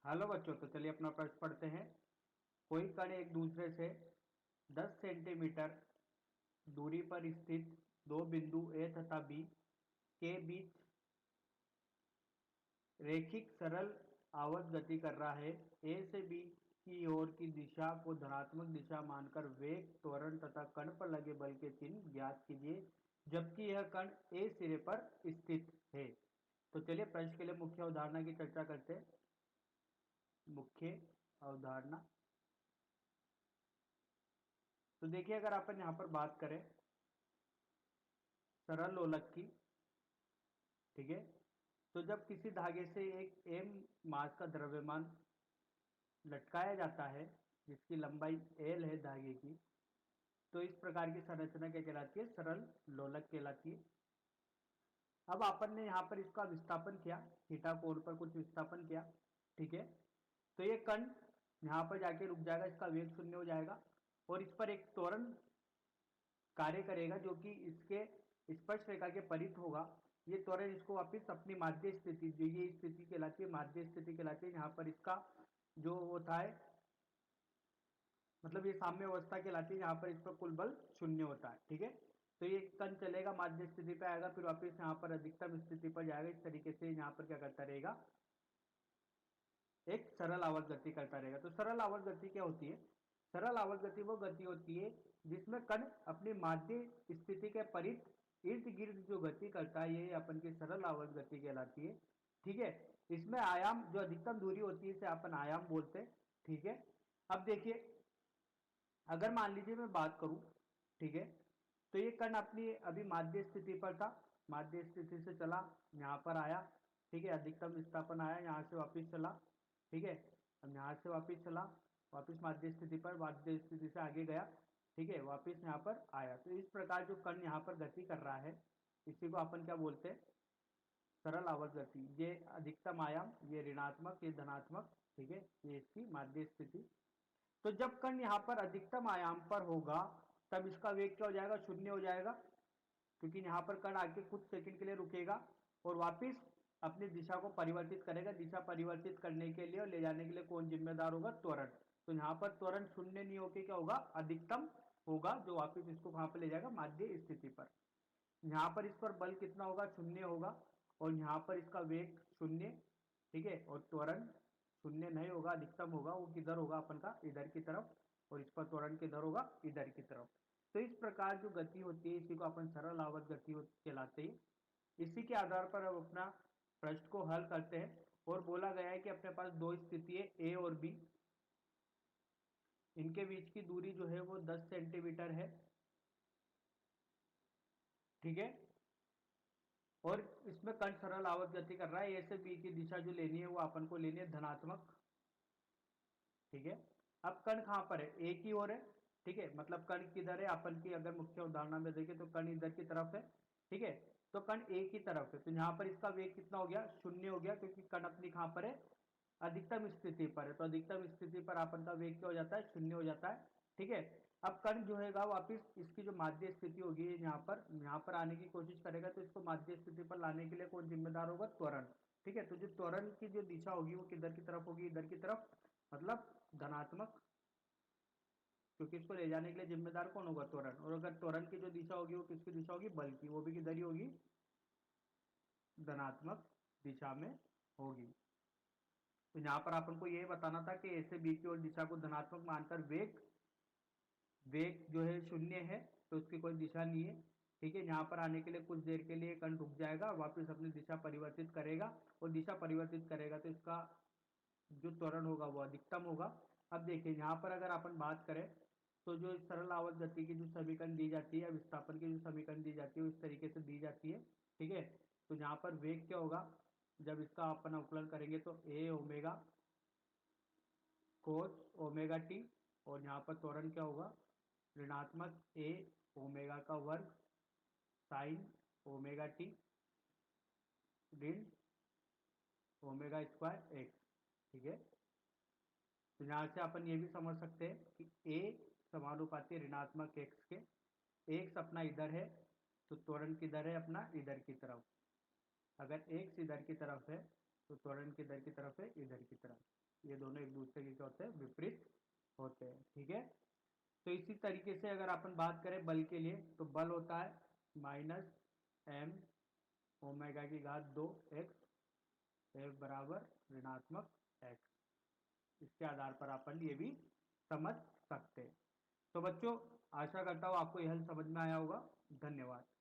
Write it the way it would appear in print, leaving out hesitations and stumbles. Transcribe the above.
Hello बच्चों, तो चलिए अपना प्रश्न पढ़ते हैं। कोई कण एक दूसरे से 10 सेंटीमीटर दूरी पर स्थित दो बिंदु ए तथा बी के बीच रैखिक सरल आवर्त गति कर रहा है। ए से बी की ओर की दिशा को धनात्मक दिशा मानकर वेग, त्वरण तथा कण पर लगे बल के चिन्ह ज्ञात कीजिए, जबकि यह कण ए सिरे पर स्थित है। तो चलिए प्रश्न के लिए मुख्य अवधारणा की चर्चा करते हैं। मुख्य अवधारणा, तो देखिए अगर अपन यहां पर बात करें सरल लोलक की, ठीक है, तो जब किसी धागे से एक एम मास का द्रव्यमान लटकाया जाता है जिसकी लंबाई एल है धागे की, तो इस प्रकार की संरचना क्या कहलाती है? सरल लोलक कहलाती है। अब अपन ने यहां पर इसका विस्थापन किया, थीटा कोण पर कुछ विस्थापन किया, ठीक है, तो ये कण यहां पर जाके रुक जाएगा, इसका वेग शून्य हो जाएगा और इस पर एक त्वरण कार्य करेगा जो कि इसके स्पर्श रेखा के परित होगा। ये त्वरण इसको वापस अपनी माध्य स्थिति, जो ये स्थिति कहलाती है माध्य स्थिति कहलाती है, यहाँ पर इसका जो होता है मतलब ये साम्य अवस्था कहलाती है, यहाँ पर इस पर कुल बल शून्य होता है, ठीक है। तो ये कण चलेगा, माध्य स्थिति पे आएगा, फिर वापस यहाँ पर अधिकतम स्थिति पर जाएगा। इस तरीके से यहाँ पर क्या करता रहेगा? एक सरल आवर्त गति करता रहेगा। तो सरल आवर्त गति क्या होती है? सरल आवर्त गति वो गति होती है जिसमें कण अपनी माध्य स्थिति के परित इर्द गिर्द जो गति करता है, ये अपन की सरल आवर्त गति कहलाती है, ठीक है। इसमें आयाम जो अधिकतम दूरी होती है इसे अपन आयाम बोलते हैं, ठीक है। अब देखिए, अगर मान लीजिए मैं बात करूं, ठीक है, तो ये कण अपनी अभी माध्य स्थिति पर था, माध्य स्थिति से चला यहाँ पर आया, ठीक है, अधिकतम विस्थापन आया, यहाँ से वापस चला, ठीक है, अब यहाँ से वापस चला, वापस माध्य स्थिति पर, माध्य स्थिति से आगे गया, ठीक है, वापस यहाँ पर आया। तो इस प्रकार जो कण यहाँ पर गति कर रहा है इसी को अपन क्या बोलते हैं? सरल आवर्त गति। ये अधिकतम आयाम, ये ऋणात्मक, ये धनात्मक, ठीक है, ये इसकी माध्य स्थिति। तो जब कण यहाँ पर अधिकतम आयाम पर होगा तब इसका वेग क्या हो जाएगा? शून्य हो जाएगा, क्योंकि यहाँ पर कण आके कुछ सेकंड के लिए रुकेगा और वापस अपनी दिशा को परिवर्तित करेगा। दिशा परिवर्तित करने के लिए और ले जाने के लिए कौन जिम्मेदार होगा? त्वरण। तो यहाँ पर त्वरण शून्य नहीं होके क्या होगा? अधिकतम होगा, जो वापस इसको कहां पर ले जाएगा? माध्य स्थिति पर। यहाँ पर इस पर बल कितना होगा? शून्य होगा, और यहाँ पर इसका वेग शून्य, ठीक है, और त्वरण शून्य नहीं होगा, अधिकतम होगा। वो किधर होगा? अपन का इधर की तरफ, और इस पर त्वरण किधर होगा? इधर की तरफ। तो इस प्रकार जो गति होती है इसी को अपन सरल आवर्त गति कहलाते हैं। इसी के आधार पर अब अपना प्रश्न को हल करते हैं, और बोला गया है कि अपने पास दो स्थिति है ए और बी, इनके बीच की दूरी जो है वो 10 सेंटीमीटर है, ठीक है, और इसमें कण सरल आवर्त गति कर रहा है। ए से बी की दिशा जो लेनी है वो अपन को लेनी है धनात्मक, ठीक है। अब कण कहां पर है? ए की ओर है, ठीक है, मतलब कण किधर है? अपन की अगर मुख्य उदाहरण में देखें तो कण इधर की तरफ है, ठीक है, तो कण ए की तरफ है, तो यहाँ पर इसका वेग कितना हो गया? शून्य हो गया, क्योंकि कण अपनी कहां पर है? अधिकतम स्थिति पर है। तो अधिकतम स्थिति पर अपन का वेग क्या हो जाता है? शून्य हो जाता है, ठीक है। अब कण जो है वापिस इसकी जो माध्य स्थिति होगी यहाँ पर आने की कोशिश करेगा, तो इसको माध्य स्थिति पर लाने के लिए कौन जिम्मेदार होगा? त्वरण, ठीक है। तो जो त्वरण की जो दिशा होगी वो किधर की तरफ होगी? इधर की तरफ, मतलब धनात्मक, क्योंकि इसको ले जाने के लिए जिम्मेदार कौन होगा? त्वरण। और अगर त्वरण की जो दिशा होगी वो किसकी दिशा होगी? बल की, वो भी किधर ही होगी? धनात्मक दिशा में होगी। तो यहाँ पर अपन को ये बताना था कि ए से बी की ओर दिशा को धनात्मक मानकर वेग वेग जो है शून्य है, तो उसकी कोई दिशा नहीं है, ठीक है। यहाँ पर आने के लिए कुछ देर के लिए कण रुक जाएगा, वापस अपनी दिशा परिवर्तित करेगा, और दिशा परिवर्तित करेगा तो इसका जो त्वरण होगा वो अधिकतम होगा। अब देखिए यहाँ पर अगर अपन बात करें तो जो सरल आवर्त गति की जो समीकरण दी जाती है, विस्थापन की जो समीकरण दी जाती है, उस तरीके से दी जाती है, ठीक है। तो यहाँ पर वेग क्या होगा? जब इसका अपन अवकलन करेंगे तो ए ओमेगा कोस ओमेगा टी, और यहाँ पर त्वरण क्या होगा? ऋणात्मक ए ओमेगा का वर्ग साइन ओमेगा टी ऋण ओमेगा स्क्वायर एक्स, ठीक है। तो यहाँ से अपन ये भी समझ सकते हैं कि ए समानुपाती ऋणात्मक एक्स के, एक्स अपना इधर है तो त्वरण किधर है? अपना इधर की तरफ। अगर एक्स इधर की तरफ है तो त्वरण किधर की तरफ है? इधर की तरफ। ये दोनों एक दूसरे के क्या होते हैं, विपरीत होते हैं। ठीक है, तो इसी तरीके से अगर अपन बात करें बल के लिए, तो बल होता है माइनस एम ओमेगा की घात 2 एक्स, F बराबर ऋणात्मक एक्स। इसके आधार पर अपन ये भी समझ सकते हैं। तो बच्चों, आशा करता हूँ आपको यह समझ में आया होगा। धन्यवाद।